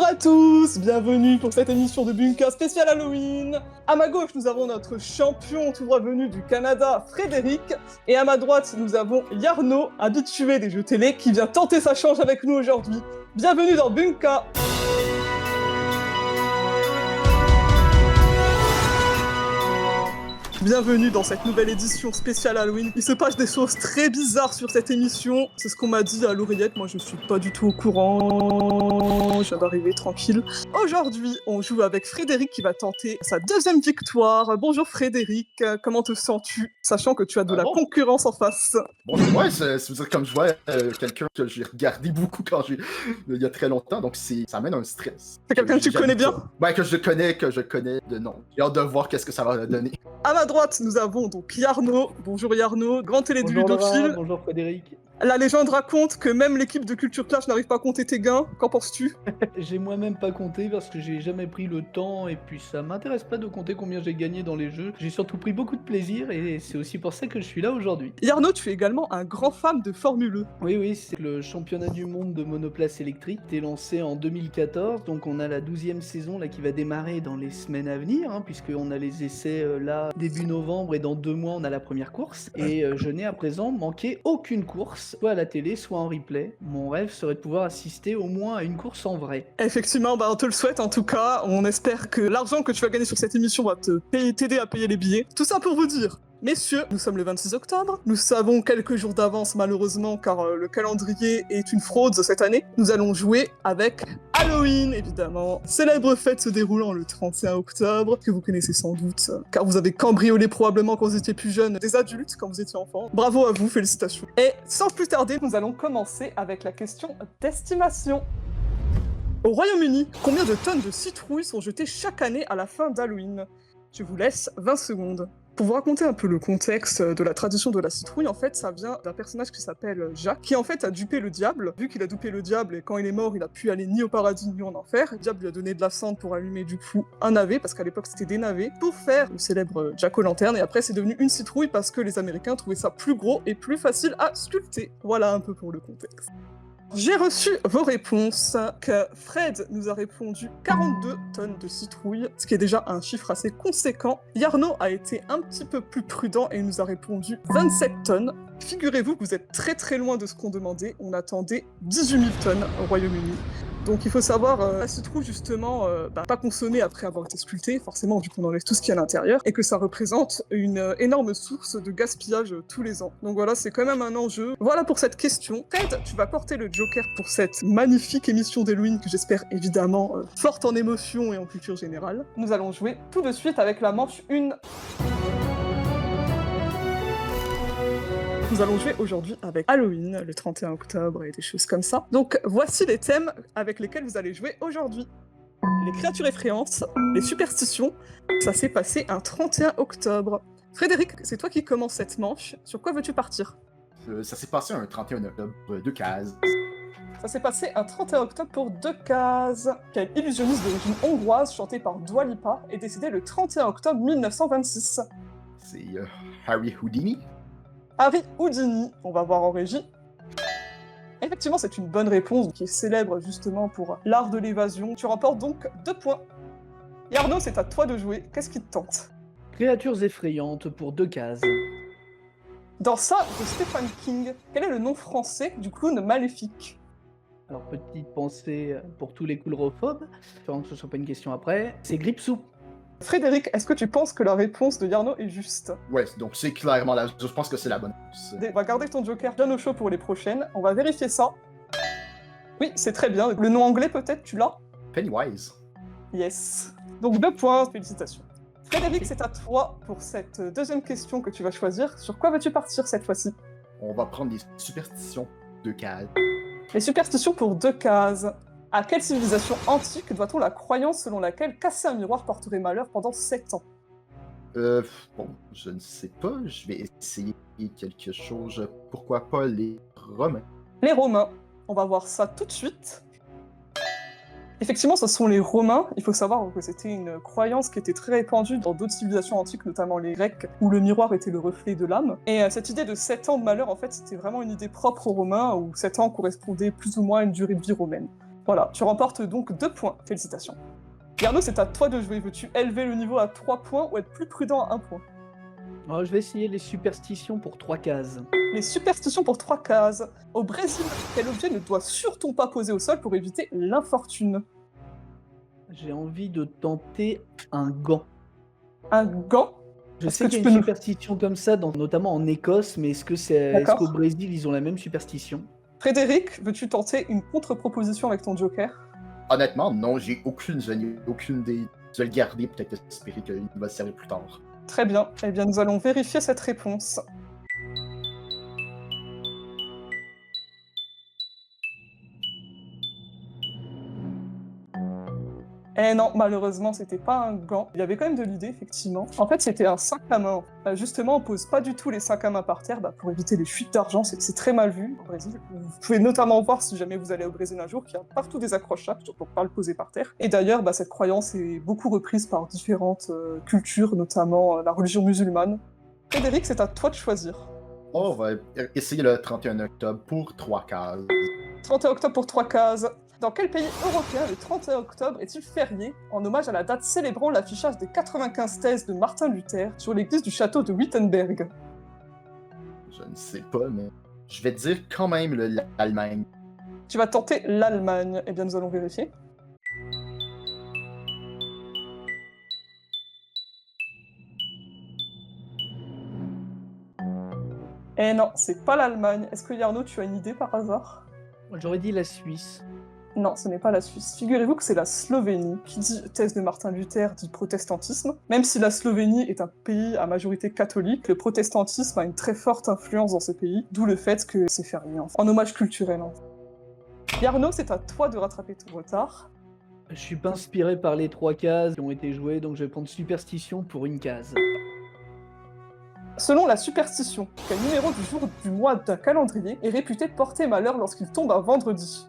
à tous, bienvenue pour cette émission de Bunka spéciale Halloween. À ma gauche, nous avons notre champion tout droit venu du Canada, Frédéric. Et à ma droite, nous avons Yarno, habitué des jeux télé, qui vient tenter sa chance avec nous aujourd'hui. Bienvenue dans Bunka. Bienvenue dans cette nouvelle édition spéciale Halloween. Il se passe des choses très bizarres sur cette émission. C'est ce qu'on m'a dit à l'oreillette. Moi, je suis pas du tout au courant. Je viens d'arriver tranquille. Aujourd'hui, on joue avec Frédéric qui va tenter sa deuxième victoire. Bonjour Frédéric, comment te sens-tu, sachant que tu as de la concurrence en face? Bonjour, ouais, c'est comme je vois quelqu'un que j'ai regardé beaucoup il y a très longtemps, donc ça amène un stress. C'est quelqu'un que tu connais bien? Ouais, que je connais de nom. J'ai hâte de voir qu'est-ce que ça va donner. À ma droite, nous avons donc Yarno. Bonjour Yarno, grand télé du ludophile. Bonjour Frédéric. La légende raconte que même l'équipe de Culture Clash n'arrive pas à compter tes gains. Qu'en penses-tu? J'ai moi-même pas compté parce que j'ai jamais pris le temps et puis ça m'intéresse pas de compter combien j'ai gagné dans les jeux. J'ai surtout pris beaucoup de plaisir et c'est aussi pour ça que je suis là aujourd'hui. Yarno, tu es également un grand fan de Formule E. Oui, c'est le championnat du monde de monoplace électrique qui est lancé en 2014. Donc on a la 12e saison là qui va démarrer dans les semaines à venir puisqu'on a les essais là début novembre et dans 2 mois on a la première course. Et je n'ai à présent manqué aucune course, soit à la télé, soit en replay. Mon rêve serait de pouvoir assister au moins à une course en vrai. Effectivement, on te le souhaite en tout cas. On espère que l'argent que tu vas gagner sur cette émission va t'aider à payer les billets. Tout ça pour vous dire, messieurs, nous sommes le 26 octobre. Nous savons quelques jours d'avance malheureusement car le calendrier est une fraude cette année. Nous allons jouer avec Halloween, évidemment. Célèbre fête se déroulant le 31 octobre, que vous connaissez sans doute, car vous avez cambriolé probablement quand vous étiez plus jeune des adultes quand vous étiez enfant. Bravo à vous, félicitations. Et sans plus tarder, nous allons commencer avec la question d'estimation. Au Royaume-Uni, combien de tonnes de citrouilles sont jetées chaque année à la fin d'Halloween? Je vous laisse 20 secondes. Pour vous raconter un peu le contexte de la tradition de la citrouille, en fait, ça vient d'un personnage qui s'appelle Jacques, qui en fait a dupé le diable. Vu qu'il a dupé le diable et quand il est mort, il a pu aller ni au paradis ni en enfer. Le diable lui a donné de la cendre pour allumer du coup un navet, parce qu'à l'époque c'était des navets, pour faire le célèbre Jack-o'-lanterne. Et après c'est devenu une citrouille parce que les Américains trouvaient ça plus gros et plus facile à sculpter. Voilà un peu pour le contexte. J'ai reçu vos réponses, que Fred nous a répondu 42 tonnes de citrouilles, ce qui est déjà un chiffre assez conséquent. Yarno a été un petit peu plus prudent et nous a répondu 27 tonnes. Figurez-vous que vous êtes très très loin de ce qu'on demandait, on attendait 18 000 tonnes au Royaume-Uni. Donc il faut savoir, la citrouille justement, pas consommée après avoir été sculptée, forcément vu qu'on enlève tout ce qu'il y a à l'intérieur, et que ça représente une énorme source de gaspillage tous les ans. Donc voilà, c'est quand même un enjeu. Voilà pour cette question. Fred, tu vas porter le Joker pour cette magnifique émission d'Halloween que j'espère évidemment forte en émotion et en culture générale. Nous allons jouer tout de suite avec la manche 1. Nous allons jouer aujourd'hui avec Halloween, le 31 octobre et des choses comme ça. Donc voici les thèmes avec lesquels vous allez jouer aujourd'hui. Les créatures effrayantes, les superstitions, ça s'est passé un 31 octobre. Frédéric, c'est toi qui commence cette manche. Sur quoi veux-tu partir? Ça s'est passé un 31 octobre, 2 cases. Ça s'est passé un 31 octobre pour 2 cases. Quel illusionniste d'origine hongroise chanté par Dua Lipa est décédé le 31 octobre 1926? C'est Harry Houdini. Harry Houdini, on va voir en régie. Effectivement, c'est une bonne réponse, qui est célèbre justement pour l'art de l'évasion. Tu remportes donc 2 points. Yarno, c'est à toi de jouer. Qu'est-ce qui te tente? Créatures effrayantes pour 2 cases. Dans ça, de Stephen King, quel est le nom français du clown maléfique? Alors, petite pensée pour tous les coulrophobes, espérant que ce soit pas une question après, c'est Gripsou. Frédéric, est-ce que tu penses que la réponse de Yarno est juste? Ouais, donc c'est clairement je pense que c'est la bonne réponse. On va garder ton Joker bien au chaud pour les prochaines. On va vérifier ça. Oui, c'est très bien. Le nom anglais peut-être, tu l'as? Pennywise. Yes. Donc 2 points, félicitations. Frédéric, c'est à toi pour cette deuxième question que tu vas choisir. Sur quoi vas-tu partir cette fois-ci? On va prendre les superstitions 2 cases. Les superstitions pour 2 cases. À quelle civilisation antique doit-on la croyance selon laquelle casser un miroir porterait malheur pendant 7 ans? Bon, je ne sais pas. Je vais essayer quelque chose. Pourquoi pas les Romains? Les Romains. On va voir ça tout de suite. Effectivement, ce sont les Romains. Il faut savoir que c'était une croyance qui était très répandue dans d'autres civilisations antiques, notamment les Grecs, où le miroir était le reflet de l'âme. Et cette idée de 7 ans de malheur, en fait, c'était vraiment une idée propre aux Romains, où 7 ans correspondait plus ou moins à une durée de vie romaine. Voilà, tu remportes donc 2 points. Félicitations. Yarno, c'est à toi de jouer. Veux-tu élever le niveau à 3 points ou être plus prudent à 1 point? Alors, je vais essayer les superstitions pour 3 cases. Les superstitions pour 3 cases. Au Brésil, quel objet ne doit surtout pas poser au sol pour éviter l'infortune? J'ai envie de tenter un gant. Un gant? Je Est-ce sais que qu'il y tu a une peux nous- superstition comme ça, notamment en Écosse, mais est-ce D'accord. qu'au Brésil, ils ont la même superstition? Frédéric, veux-tu tenter une contre-proposition avec ton joker? Honnêtement, non, j'ai aucune idée. Je vais le garder, peut-être espérer qu'il va se servir plus tard. Très bien. Eh bien, nous allons vérifier cette réponse. Eh non, malheureusement, c'était pas un gant. Il y avait quand même de l'idée, effectivement. En fait, c'était un sac à main. Justement, on pose pas du tout les sacs à main par terre pour éviter les fuites d'argent. C'est très mal vu au Brésil. Vous pouvez notamment voir, si jamais vous allez au Brésil un jour, qu'il y a partout des accrochages pour pas le poser par terre. Et d'ailleurs, cette croyance est beaucoup reprise par différentes cultures, notamment la religion musulmane. Frédéric, c'est à toi de choisir. On va essayer le 31 octobre pour 3 cases. 31 octobre pour 3 cases. Dans quel pays européen le 31 octobre est-il férié en hommage à la date célébrant l'affichage des 95 thèses de Martin Luther sur l'église du château de Wittenberg? Je ne sais pas, mais je vais dire quand même l'Allemagne. Tu vas tenter l'Allemagne. Eh bien, nous allons vérifier. Eh non, c'est pas l'Allemagne. Est-ce que Yarno, tu as une idée par hasard? J'aurais dit la Suisse. Non, ce n'est pas la Suisse. Figurez-vous que c'est la Slovénie. Qui dit thèse de Martin Luther dit protestantisme. Même si la Slovénie est un pays à majorité catholique, le protestantisme a une très forte influence dans ce pays, d'où le fait que c'est férié, en hommage culturel. Yarno, c'est à toi de rattraper ton retard. Je suis pas inspiré par les 3 cases qui ont été jouées, donc je vais prendre superstition pour 1 case. Selon la superstition, quel numéro du jour du mois d'un calendrier est réputé porter malheur lorsqu'il tombe un vendredi?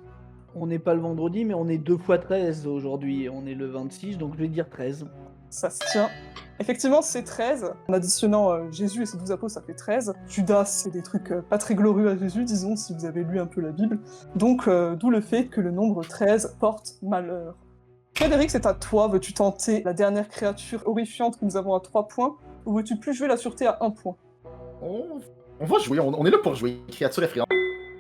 On n'est pas le vendredi, mais on est 2 fois 13 aujourd'hui. On est le 26, donc je vais dire 13. Ça se tient. Effectivement, c'est 13. En additionnant Jésus et ses 12 apôtres, ça fait 13. Judas, c'est des trucs pas très glorieux à Jésus, disons, si vous avez lu un peu la Bible. Donc, d'où le fait que le nombre 13 porte malheur. Frédéric, c'est à toi. Veux-tu tenter la dernière créature horrifiante que nous avons à 3 points, ou veux-tu plus jouer la sûreté à 1 point? On va jouer, on est là pour jouer. Créature effrayante.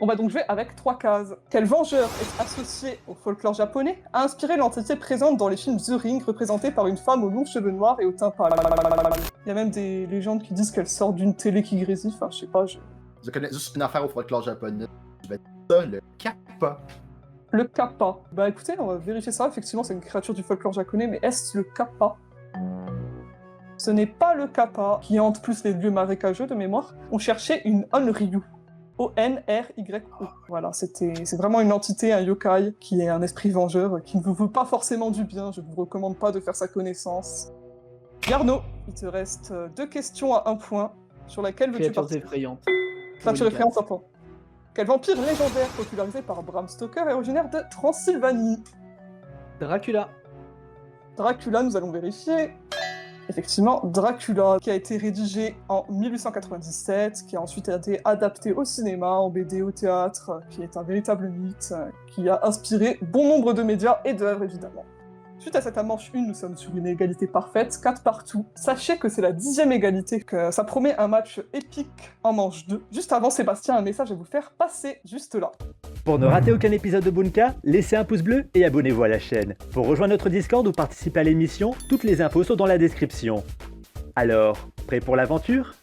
On va donc jouer avec 3 cases. Quel vengeur est associé au folklore japonais a inspiré l'entité présente dans les films The Ring, représentée par une femme aux longs cheveux noirs et au teint pâle? Il y a même des légendes qui disent qu'elle sort d'une télé qui grésille, enfin je sais pas. Je connais juste une affaire au folklore japonais. Je vais dire ça, le kappa. Le kappa. Bah écoutez, on va vérifier ça, effectivement c'est une créature du folklore japonais, mais est-ce le kappa? Ce n'est pas le kappa, qui hante plus les lieux marécageux de mémoire. On cherchait une Onryu. O-N-R-Y-O. Voilà, c'est vraiment une entité, un yokai, qui est un esprit vengeur, qui ne vous veut pas forcément du bien. Je vous recommande pas de faire sa connaissance. Yarno, il te reste 2 questions à 1 point, sur laquelle veux-tu Créatures partir? effrayantes. Créature effrayante, 1 point. Quel vampire légendaire popularisé par Bram Stoker est originaire de Transylvanie? Dracula. Dracula, nous allons vérifier. Effectivement, Dracula, qui a été rédigé en 1897, qui a ensuite été adapté au cinéma, en BD, au théâtre, qui est un véritable mythe, qui a inspiré bon nombre de médias et d'œuvres, évidemment. Suite à cette manche 1, nous sommes sur une égalité parfaite, 4 partout. Sachez que c'est la 10e égalité, que ça promet un match épique en manche 2. Juste avant, Sébastien a un message à vous faire passer, juste là. Pour ne rater aucun épisode de Bunka, laissez un pouce bleu et abonnez-vous à la chaîne. Pour rejoindre notre Discord ou participer à l'émission, toutes les infos sont dans la description. Alors, prêt pour l'aventure ?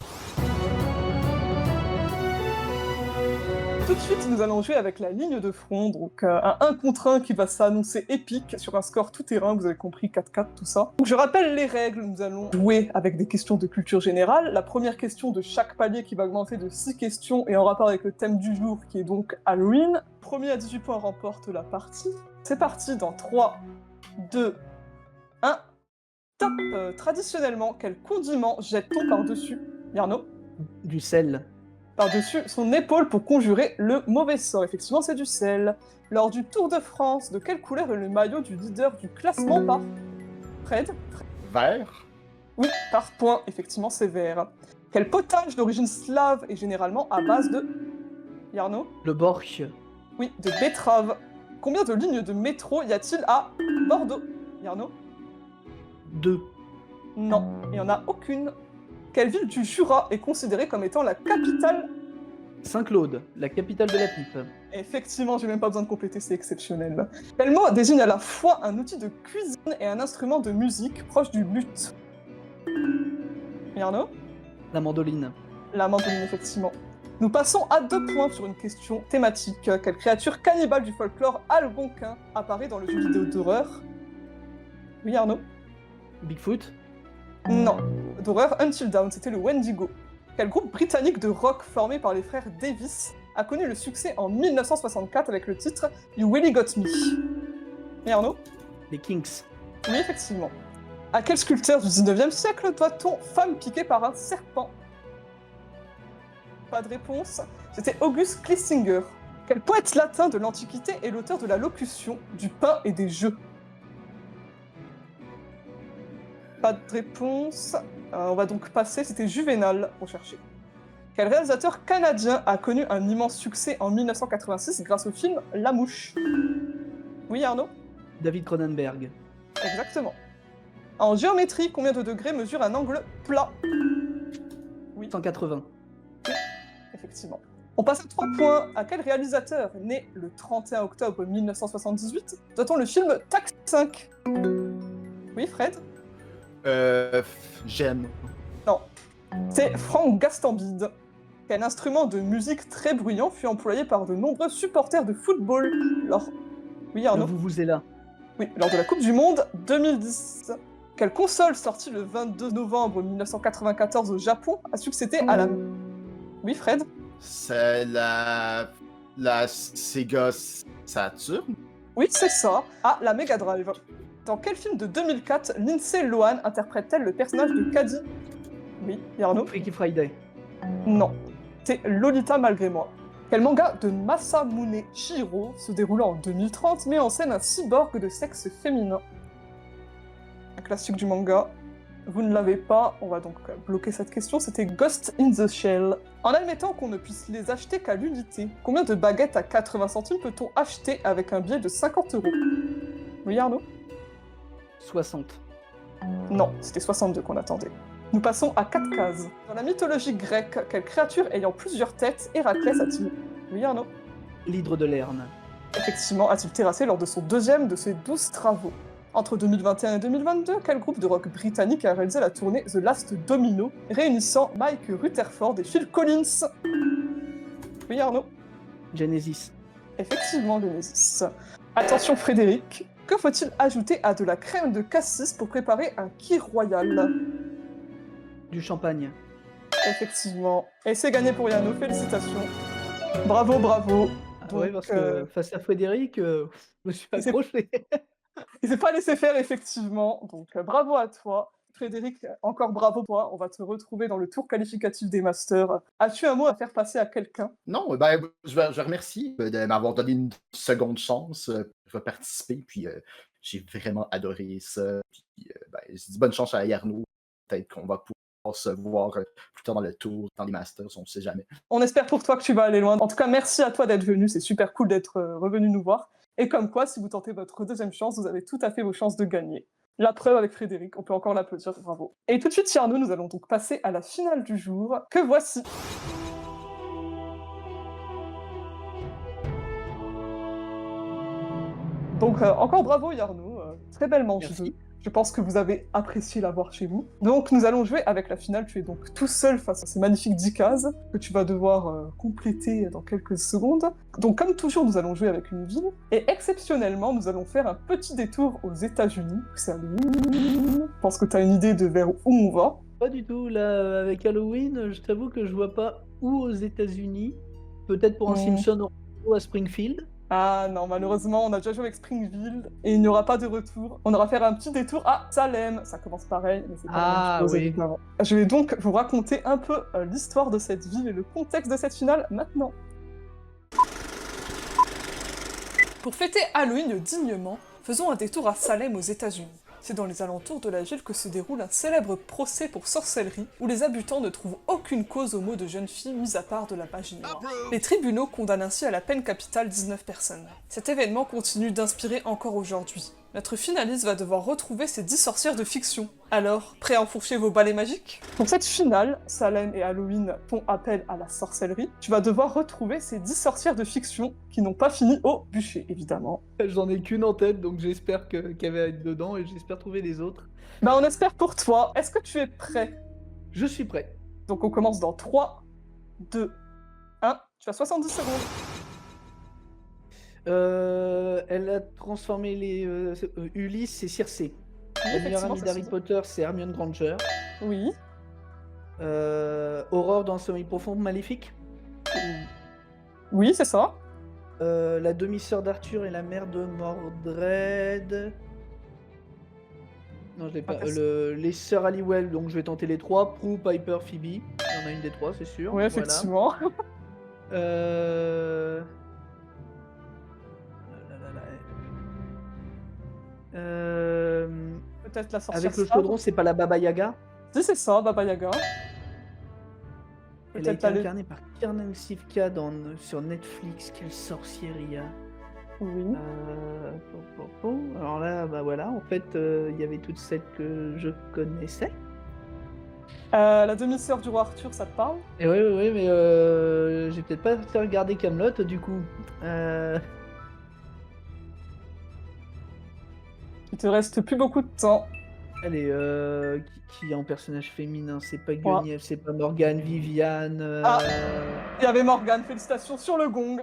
Tout de suite, nous allons jouer avec la ligne de front, donc un 1 contre 1 qui va s'annoncer épique sur un score tout-terrain, vous avez compris, 4-4, tout ça. Donc je rappelle les règles, nous allons jouer avec des questions de culture générale. La première question de chaque palier qui va augmenter de 6 questions est en rapport avec le thème du jour qui est donc Halloween. Premier à 18 points remporte la partie. C'est parti dans 3, 2, 1, top. Traditionnellement, quel condiment jette-t-on par-dessus, Yarno? Du sel. Par-dessus son épaule pour conjurer le mauvais sort. Effectivement, c'est du sel. Lors du Tour de France, de quelle couleur est le maillot du leader du classement par Fred? Vert. Oui, par point. Effectivement, c'est vert. Quel potage d'origine slave est généralement à base de... Yarno? Le borch. Oui, de betterave. combien de lignes de métro y a-t-il à Bordeaux? Yarno? 2. Non, il n'y en a aucune. Quelle ville du Jura est considérée comme étant la capitale? Saint-Claude, la capitale de la pipe. Effectivement, j'ai même pas besoin de compléter, c'est exceptionnel. Quel mot désigne à la fois un outil de cuisine et un instrument de musique proche du luth? Yarno? La mandoline. La mandoline, effectivement. Nous passons à 2 points sur une question thématique. Quelle créature cannibale du folklore algonquin apparaît dans le jeu vidéo d'horreur? Oui, Arnaud? Bigfoot. Non. D'horreur Until Dawn, c'était le Wendigo. Quel groupe britannique de rock formé par les frères Davis a connu le succès en 1964 avec le titre You Really Got Me? Et Arnaud? Les Kings. Oui, effectivement. À quel sculpteur du 19e siècle doit-on femme piquée par un serpent? Pas de réponse. C'était August Cleisinger. Quel poète latin de l'Antiquité est l'auteur de la locution, du pain et des jeux? Pas de réponse. On va donc passer, c'était Juvénal, recherché. Quel réalisateur canadien a connu un immense succès en 1986 grâce au film La Mouche? Oui, Arnaud? David Cronenberg. Exactement. En géométrie, combien de degrés mesure un angle plat? 180. Effectivement. On passe à 3 points. À quel réalisateur, né le 31 octobre 1978, doit-on le film Taxi 5? Oui, Fred? J'aime. Non. C'est Franck Gastambide. Quel instrument de musique très bruyant fut employé par de nombreux supporters de football lors... Oui, Arnaud? Vous est là. Oui, lors de la Coupe du Monde 2010. Quelle console sortie le 22 novembre 1994 au Japon a succédé à la... Oui, Fred? C'est la Sega Saturn. Oui, c'est ça. Ah, la Mega Drive. Dans quel film de 2004 Lindsay Lohan interprète-t-elle le personnage de Caddy? Oui, Yarno? Freaky Friday. Non. C'est Lolita malgré moi. Quel manga de Masamune Shirow, se déroulant en 2030, met en scène un cyborg de sexe féminin? Un classique du manga. Vous ne l'avez pas, on va donc bloquer cette question, c'était Ghost in the Shell. En admettant qu'on ne puisse les acheter qu'à l'unité, combien de baguettes à 80 centimes peut-on acheter avec un billet de 50 €? Oui, Arnaud? 60. Non, c'était 62 qu'on attendait. Nous passons à 4 cases. Dans la mythologie grecque, quelle créature ayant plusieurs têtes Héraclès a-t-il... Oui, Arnaud? L'hydre de Lerne. Effectivement, a-t-il terrassé lors de son deuxième de ses 12 travaux? Entre 2021 et 2022, quel groupe de rock britannique a réalisé la tournée The Last Domino, réunissant Mike Rutherford et Phil Collins? Oui, Arnaud? Genesis. Effectivement, Genesis. Attention, Frédéric. Que faut-il ajouter à de la crème de cassis pour préparer un kir royal? Du champagne. Effectivement. Et c'est gagné pour Yano, félicitations. Bravo, bravo. Ah ouais, parce que face à Frédéric, je me suis accroché. Il s'est pas laissé faire, effectivement. Donc, bravo à toi. Frédéric, encore bravo pour toi. On va te retrouver dans le tour qualificatif des Masters. As-tu un mot à faire passer à quelqu'un? Non, je remercie de m'avoir donné une seconde chance. Je vais participer, puis j'ai vraiment adoré ça. Puis, je dis bonne chance à Yarno. Peut-être qu'on va pouvoir se voir plus tard dans le tour, dans les Masters, on ne sait jamais. On espère pour toi que tu vas aller loin. En tout cas, merci à toi d'être venu. C'est super cool d'être revenu nous voir. Et comme quoi, si vous tentez votre deuxième chance, vous avez tout à fait vos chances de gagner. La preuve avec Frédéric, on peut encore l'applaudir, bravo. Et tout de suite, Yarno, nous allons donc passer à la finale du jour, que voici. Donc encore bravo Yarno, très belle manche. Je pense que vous avez apprécié la voir chez vous. Donc nous allons jouer avec la finale, tu es donc tout seul face à ces magnifiques 10 cases que tu vas devoir compléter dans quelques secondes. Donc comme toujours, nous allons jouer avec une ville, et exceptionnellement, nous allons faire un petit détour aux États-Unis. C'est Halloween. Je pense que tu as une idée de vers où on va. Pas du tout, là, avec Halloween, je t'avoue que je vois pas où aux États-Unis. Peut-être pour un Simpson à Springfield. Ah non, malheureusement, on a déjà joué avec Springfield et il n'y aura pas de retour. On aura fait un petit détour à Salem. Ça commence pareil, mais c'est pas la même chose, évidemment. Je vais donc vous raconter un peu l'histoire de cette ville et le contexte de cette finale maintenant. Pour fêter Halloween dignement, faisons un détour à Salem aux États-Unis. C'est dans les alentours de la ville que se déroule un célèbre procès pour sorcellerie, où les habitants ne trouvent aucune cause aux maux de jeunes filles mis à part de la magie noire. Les tribunaux condamnent ainsi à la peine capitale 19 personnes. Cet événement continue d'inspirer encore aujourd'hui. Notre finaliste va devoir retrouver ses 10 sorcières de fiction. Alors, prêt à enfourcher vos balais magiques? Pour cette finale, Salem et Halloween font appel à la sorcellerie. Tu vas devoir retrouver ces 10 sorcières de fiction qui n'ont pas fini au bûcher, évidemment. J'en ai qu'une en tête, donc j'espère qu'elle va être dedans et j'espère trouver les autres. Bah on espère pour toi. Est-ce que tu es prêt? Je suis prêt. Donc on commence dans 3, 2, 1. Tu as 70 secondes. Elle a transformé les Ulysse, c'est Circé. La meilleure amie d'Harry Potter, c'est Hermione Granger. Oui. Aurore dans le sommeil profond, Maléfique. Oui, c'est ça. La demi-sœur d'Arthur et la mère de Mordred. Non, je l'ai pas. Les sœurs Halliwell, donc je vais tenter les 3. Prue, Piper, Phoebe. Il y en a une des 3, c'est sûr. Oui, effectivement. Peut-être la sorcière avec le chaudron, c'est pas la Baba Yaga? Si, c'est ça, Baba Yaga. Elle a été incarnée par Kiernan Shipka sur Netflix. Quelle sorcière il y a? Oui. Alors là, bah voilà, en fait, il y avait toutes celles que je connaissais. La demi-sœur du roi Arthur, ça te parle? Et oui, mais j'ai peut-être pas fait regarder Camelot du coup. Il te reste plus beaucoup de temps. Allez, qui est en personnage féminin? C'est pas Guenièvre, c'est pas Morgane, Viviane. Ah, il y avait Morgane, félicitations sur le gong.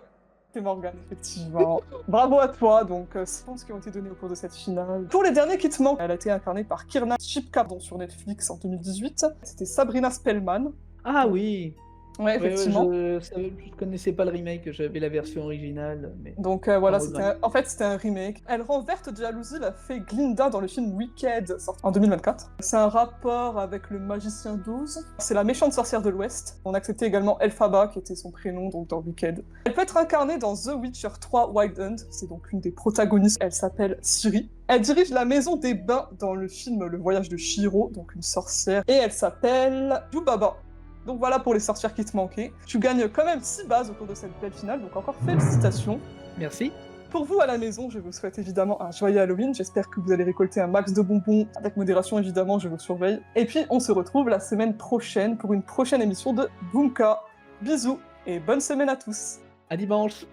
C'est Morgane, effectivement. Bravo à toi, donc je pense qui ont été donnés au cours de cette finale. Pour les derniers qui te manquent, elle a été incarnée par Kiernan Shipka sur Netflix en 2018. C'était Sabrina Spellman. Ah oui. Ouais, effectivement. Je connaissais pas le remake, j'avais la version originale. Mais... Donc voilà, en fait c'était un remake. Elle rend verte de jalousie la fée Glinda dans le film Wicked, sorti en 2024. C'est un rapport avec le magicien 12. C'est la méchante sorcière de l'Ouest. On acceptait également Elphaba, qui était son prénom donc dans Wicked. Elle peut être incarnée dans The Witcher 3 Wild Hunt, c'est donc une des protagonistes. Elle s'appelle Ciri. Elle dirige la maison des bains dans le film Le Voyage de Chihiro, donc une sorcière. Et elle s'appelle Yubaba. Donc voilà pour les sorcières qui te manquaient. Tu gagnes quand même 6 bases au cours de cette belle finale, donc encore félicitations. Merci. Pour vous à la maison, je vous souhaite évidemment un joyeux Halloween. J'espère que vous allez récolter un max de bonbons. Avec modération évidemment, je vous surveille. Et puis on se retrouve la semaine prochaine pour une prochaine émission de Boomka. Bisous et bonne semaine à tous. À dimanche.